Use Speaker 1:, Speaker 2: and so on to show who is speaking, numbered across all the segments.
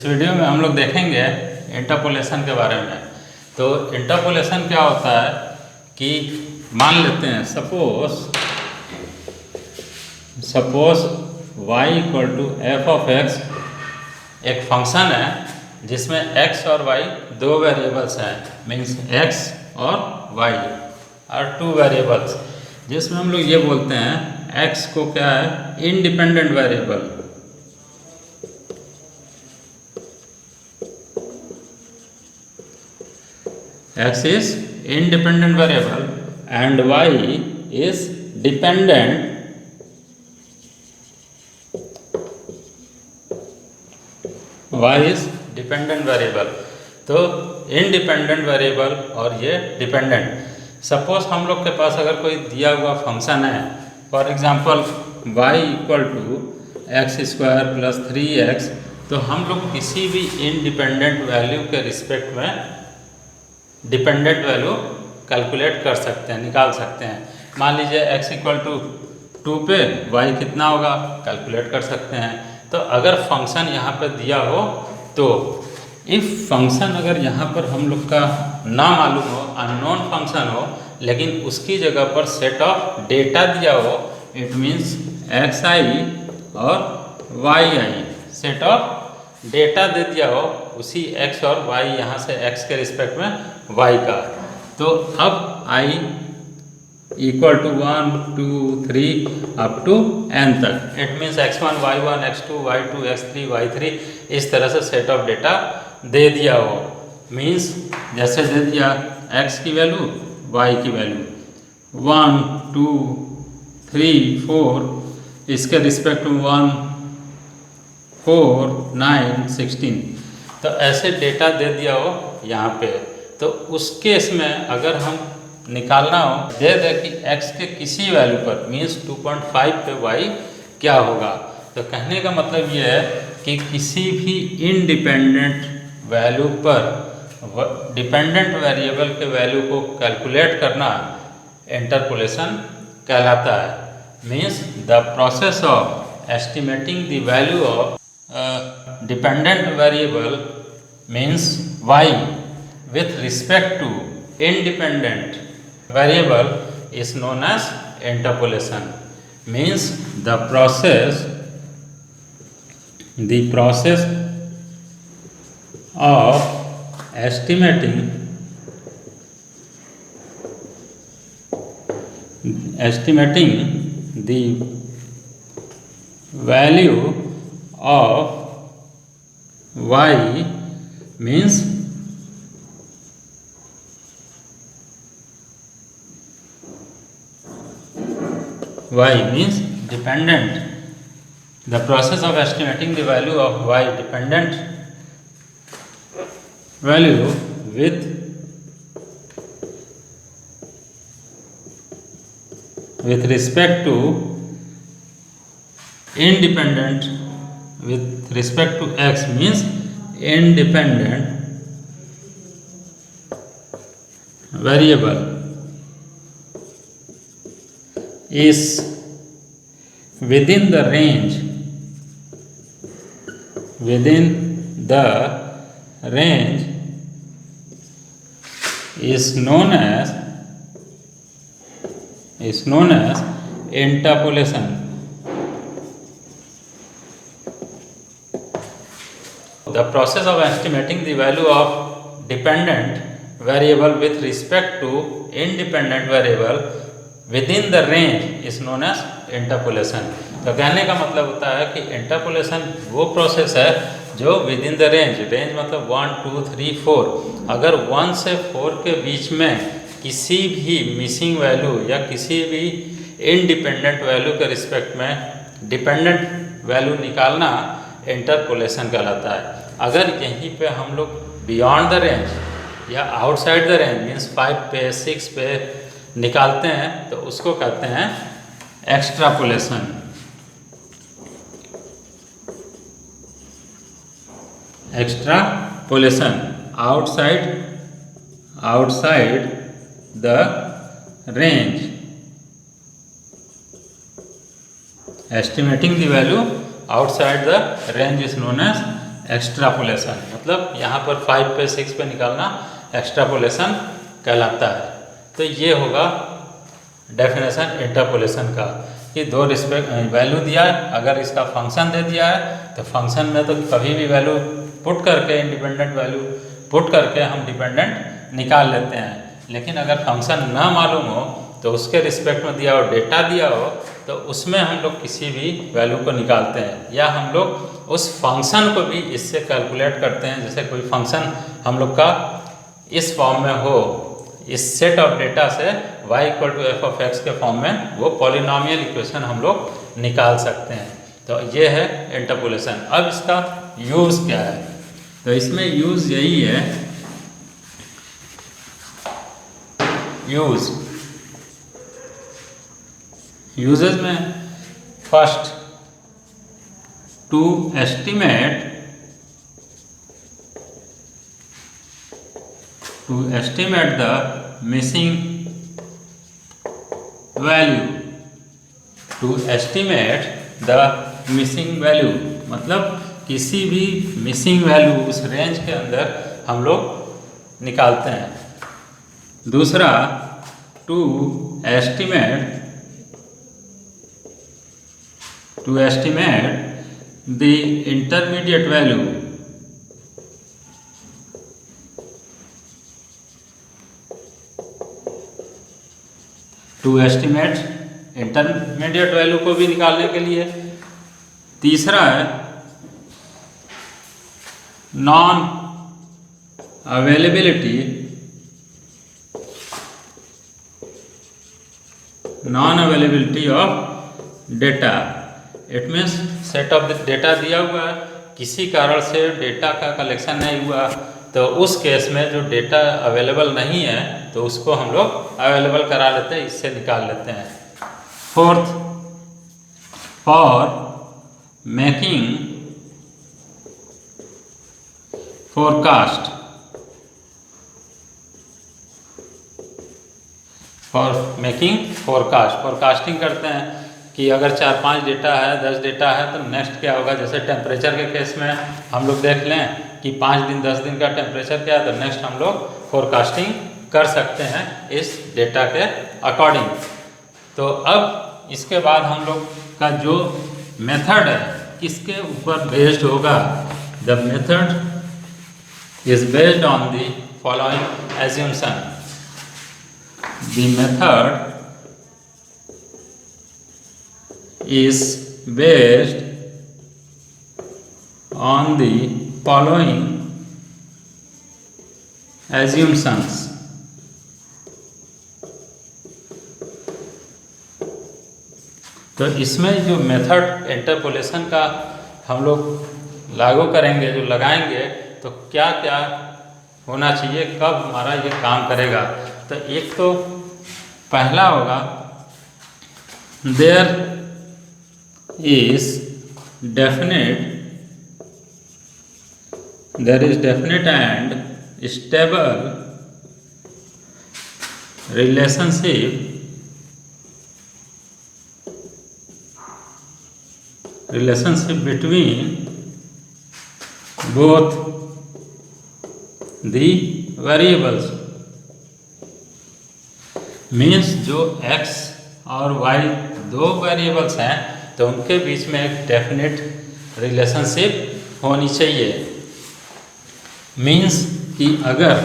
Speaker 1: इस वीडियो में हम लोग देखेंगे इंटरपोलेशन के बारे में। तो इंटरपोलेशन क्या होता है कि मान लेते हैं suppose y equal to f of x एक फंक्शन है जिसमें x और y दो वेरिएबल्स हैं, मीन्स x और y और टू वेरिएबल्स, जिसमें हम लोग ये बोलते हैं x को क्या है, independent variable, x is independent variable and y is dependent variable। तो इंडिपेंडेंट वेरिएबल और ये डिपेंडेंट। सपोज हम लोग के पास अगर कोई दिया हुआ फंक्शन है, for example y equal to x square plus 3x, तो हम लोग किसी भी इंडिपेंडेंट वैल्यू के रिस्पेक्ट में डिपेंडेंट वैल्यू कैलकुलेट कर सकते हैं, निकाल सकते हैं। मान लीजिए x इक्वल टू 2 पे y कितना होगा कैलकुलेट कर सकते हैं। तो अगर फंक्शन यहाँ पर दिया हो, तो इफ फंक्शन अगर यहाँ पर हम लोग का ना मालूम हो, अननोन फंक्शन हो, लेकिन उसकी जगह पर सेट ऑफ डेटा दिया हो, इट मीन्स xi और yi, सेट ऑफ डेटा दे दिया हो उसी x और y, यहाँ से x के रिस्पेक्ट में y का। तो अब i equal to 1 2 3 up to n तक, it means x1 y1 x2 y2 x3 y3, इस तरह से सेट ऑफ डेटा दे दिया हो। मीन्स जैसे दे दिया x की वैल्यू y की वैल्यू 1 2 3 4, इसके रिस्पेक्ट में 1 4 9 16, तो ऐसे डेटा दे दिया हो यहाँ पे। तो उस केस में अगर हम निकालना हो, दे दे कि x के किसी वैल्यू पर, मीन्स 2.5 पे y क्या होगा। तो कहने का मतलब ये है कि किसी भी इंडिपेंडेंट वैल्यू पर डिपेंडेंट वेरिएबल के वैल्यू को कैलकुलेट करना इंटरपोलेशन कहलाता है। Means the process of estimating the value of dependent variable means y with respect to independent variable is known as interpolation। means the process of estimating the value of y means dependent, the process of estimating the value of y dependent value with respect to independent with respect to x, means independent variable is within the range is known as interpolation। The process of estimating the value of dependent variable with respect to independent variable within the range is known as interpolation। तो कहने का मतलब होता है कि interpolation वो process है जो विद इन द रेंज मतलब 1 2 3 4, अगर 1 से 4 के बीच में किसी भी मिसिंग वैल्यू या किसी भी इंडिपेंडेंट वैल्यू के रिस्पेक्ट में डिपेंडेंट वैल्यू निकालना इंटरपोलेशन कहलाता है। अगर यहीं पे हम लोग बियॉन्ड द रेंज या आउटसाइड द रेंज, मीन्स 5 पे 6 पे निकालते हैं, तो उसको कहते हैं extrapolation. Outside the range, estimating the value outside the range is known as extrapolation, मतलब यहाँ पर 5 पे 6 पे निकालना एक्स्ट्रापोलेशन कहलाता है। तो ये होगा डेफिनेशन इंटरपोलेशन का कि दो रिस्पेक्ट वैल्यू दिया है, अगर इसका फंक्शन दे दिया है तो फंक्शन में तो कभी भी वैल्यू पुट करके इंडिपेंडेंट वैल्यू पुट करके हम डिपेंडेंट निकाल लेते हैं। लेकिन अगर फंक्शन ना मालूम हो तो उसके रिस्पेक्ट में दिया हो डेटा दिया हो तो उसमें हम लोग किसी भी वैल्यू को निकालते हैं, या हम लोग उस फंक्शन को भी इससे कैलकुलेट करते हैं। जैसे कोई फंक्शन हम लोग का इस फॉर्म में हो, इस सेट ऑफ डेटा से y = f(x) के फॉर्म में वो पॉलिनॉमियल इक्वेशन हम लोग निकाल सकते हैं। तो ये है इंटरपोलेशन। अब इसका यूज़ क्या है? तो इसमें यूज़ यही है, यूजेज में first to estimate the missing value, to estimate the missing value मतलब किसी भी मिसिंग वैल्यू उस रेंज के अंदर हम लोग निकालते हैं। दूसरा to estimate the intermediate value, to estimate intermediate value को भी निकालने के लिए। तीसरा है non availability of data. It means set of the data दिया हुआ है, किसी कारण से डेटा का कलेक्शन नहीं हुआ तो उस केस में जो डेटा अवेलेबल नहीं है तो उसको हम लोग अवेलेबल करा लेते हैं, इससे निकाल लेते हैं। Fourth, for making forecast, forecasting करते हैं कि अगर 4-5 डेटा है, 10 डेटा है तो नेक्स्ट क्या होगा। जैसे टेम्परेचर के केस में हम लोग देख लें कि 5 दिन 10 दिन का टेम्परेचर क्या है तो नेक्स्ट हम लोग फोरकास्टिंग कर सकते हैं इस डेटा के अकॉर्डिंग। तो अब इसके बाद हम लोग का जो मेथड है किसके ऊपर बेस्ड होगा? The method is based on the following assumption. The method is based on the following assumptions. तो इसमें जो मेथड इंटरपोलेशन का हम लोग लागू करेंगे, जो लगाएंगे, तो क्या क्या होना चाहिए, कब हमारा ये काम करेगा। तो एक तो पहला होगा there is definite and stable relationship between both the variables। मीन्स जो x और y दो वेरिएबल्स हैं तो उनके बीच में एक डेफिनेट रिलेशनशिप होनी चाहिए। मीन्स कि अगर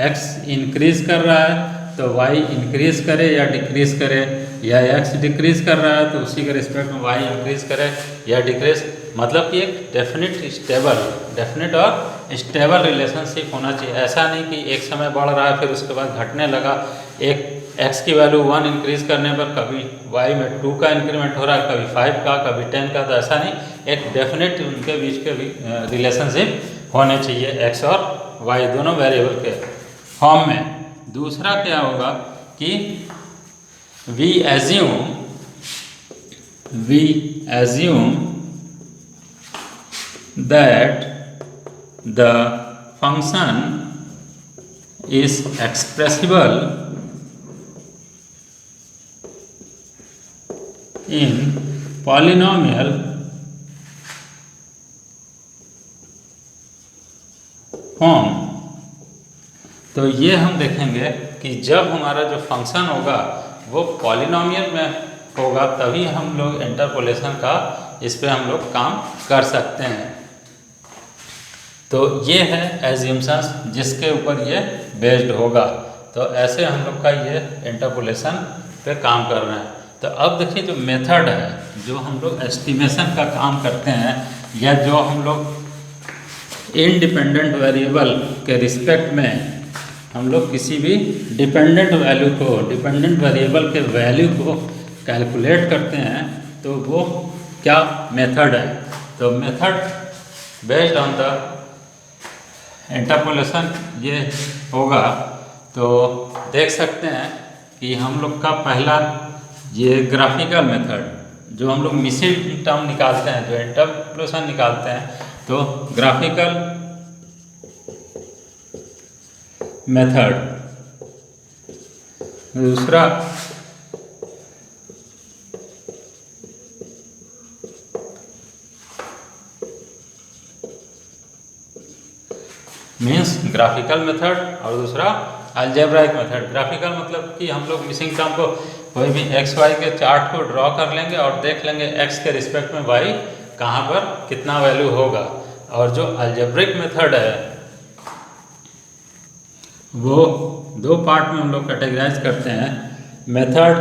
Speaker 1: x इंक्रीज कर रहा है तो y इंक्रीज करे या डिक्रीज करे, या x डिक्रीज कर रहा है तो उसी के रिस्पेक्ट में y इंक्रीज करे या डिक्रीज। मतलब कि एक डेफिनेट और स्टेबल रिलेशनशिप होना चाहिए। ऐसा नहीं कि एक समय बढ़ रहा है फिर उसके बाद घटने लगा, एक x की वैल्यू 1 इंक्रीज करने पर कभी y में 2 का इंक्रीमेंट हो रहा है, कभी 5 का, कभी 10 का। तो ऐसा नहीं, एक डेफिनेट उनके बीच के भी रिलेशनशिप होने चाहिए x और y दोनों वेरिएबल के फॉर्म में। दूसरा क्या होगा कि we assume that the function is expressible in polynomial form. तो ये हम देखेंगे कि जब हमारा जो फंक्शन होगा वो पॉलिनोमियल में होगा तभी हम लोग इंटरपोलेशन का इस पे हम लोग काम कर सकते हैं। तो ये है एज्यूम्शंस जिसके ऊपर ये बेस्ड होगा। तो ऐसे हम लोग का ये इंटरपोलेशन पे काम कर रहे हैं। तो अब देखिए जो मेथड है, जो हम लोग एस्टिमेशन का काम करते हैं या जो हम लोग इंडिपेंडेंट वेरिएबल के रिस्पेक्ट में हम लोग किसी भी डिपेंडेंट वैल्यू को, डिपेंडेंट वेरिएबल के वैल्यू को कैलकुलेट करते हैं, तो वो क्या मेथड है। तो method based on the interpolation ये होगा। तो देख सकते हैं कि हम लोग का पहला ये ग्राफिकल मेथड जो हम लोग मिसिंग टर्म निकालते हैं, जो इंटरपोलेशन निकालते हैं, तो ग्राफिकल मेथड। दूसरा मीन्स ग्राफिकल मेथड और दूसरा अलजेब्राइक मेथड। ग्राफिकल मतलब कि हम लोग मिसिंग टर्म को कोई भी एक्स वाई के चार्ट को ड्रॉ कर लेंगे और देख लेंगे एक्स के रिस्पेक्ट में वाई कहाँ पर कितना वैल्यू होगा। और जो अलजेब्रिक मेथड है वो दो पार्ट में हम लोग कैटेगराइज करते हैं। Method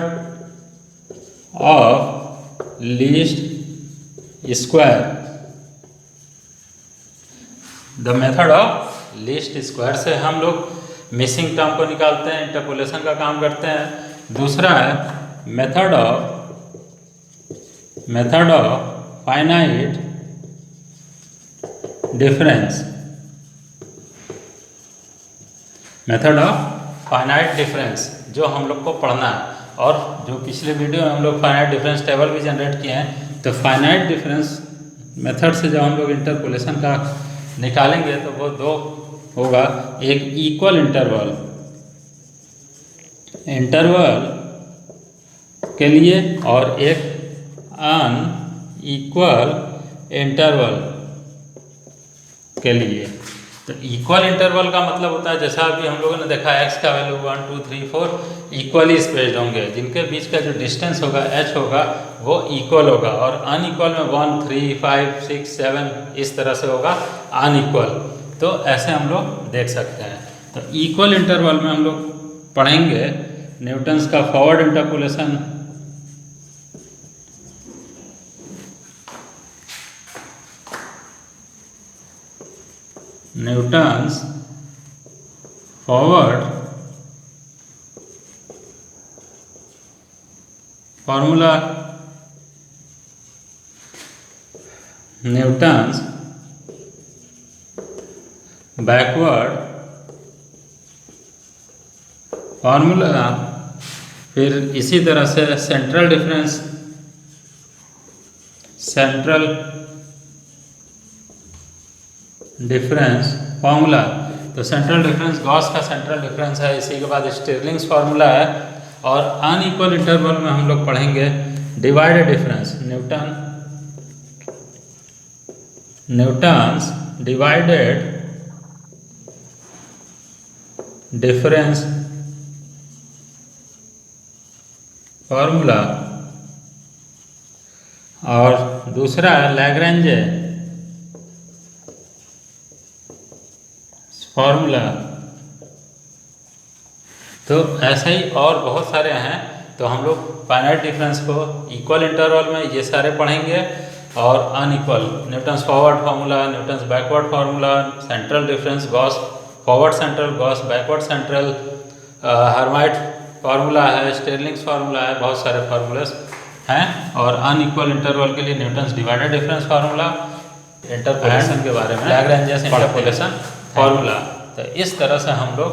Speaker 1: of least square, the method of least square से हम लोग मिसिंग टर्म को निकालते हैं, इंटरपोलेशन का काम करते हैं। दूसरा है method of finite difference, method of finite difference जो हम लोग को पढ़ना है। और जो पिछले वीडियो में हम लोग फाइनाइट डिफरेंस टेबल भी जनरेट किए हैं। तो फाइनाइट डिफरेंस मेथड से जब हम लोग इंटरपोलेशन का निकालेंगे तो वो दो होगा, एक इक्वल इंटरवल के लिए और एक अनइक्वल इंटरवल के लिए। तो इक्वल इंटरवल का मतलब होता है जैसा अभी हम लोगों ने देखा x का वैल्यू 1 2 3 4 इक्वली स्पेस्ड होंगे, जिनके बीच का जो डिस्टेंस होगा h होगा वो इक्वल होगा। और अनइक्वल में 1 3 5 6 7 इस तरह से होगा अनइक्वल। तो ऐसे हम लोग देख सकते हैं। तो इक्वल इंटरवल में हम लोग पढ़ेंगे न्यूटन्स का forward interpolation, Newton's forward formula, Newton's backward formula, फिर इसी तरह से सेंट्रल डिफरेंस फॉर्मूला। तो सेंट्रल डिफरेंस गॉस का सेंट्रल डिफरेंस है, इसी के बाद स्टिरलिंग्स फार्मूला है। और अनइक्वल इंटरवल में हम लोग पढ़ेंगे divided difference, Newton's divided difference formula. और दूसरा लैग्रेंज फार्मूला। तो ऐसे ही और बहुत सारे हैं। तो हम लोग फाइनाइट डिफरेंस को इक्वल इंटरवल में ये सारे पढ़ेंगे और unequal Newton's forward formula, Newton's backward formula, central difference Gauss forward central, Gauss backward central, Hermite formula है, स्टिरलिंग्स फार्मूला है, बहुत सारे फार्मूलास हैं। और अनइक्वल इंटरवल के लिए Newton's divided difference formula, interpolation के बारे में लैग्रेंज इंटरपोलेशन फार्मूला। तो इस तरह से हम लोग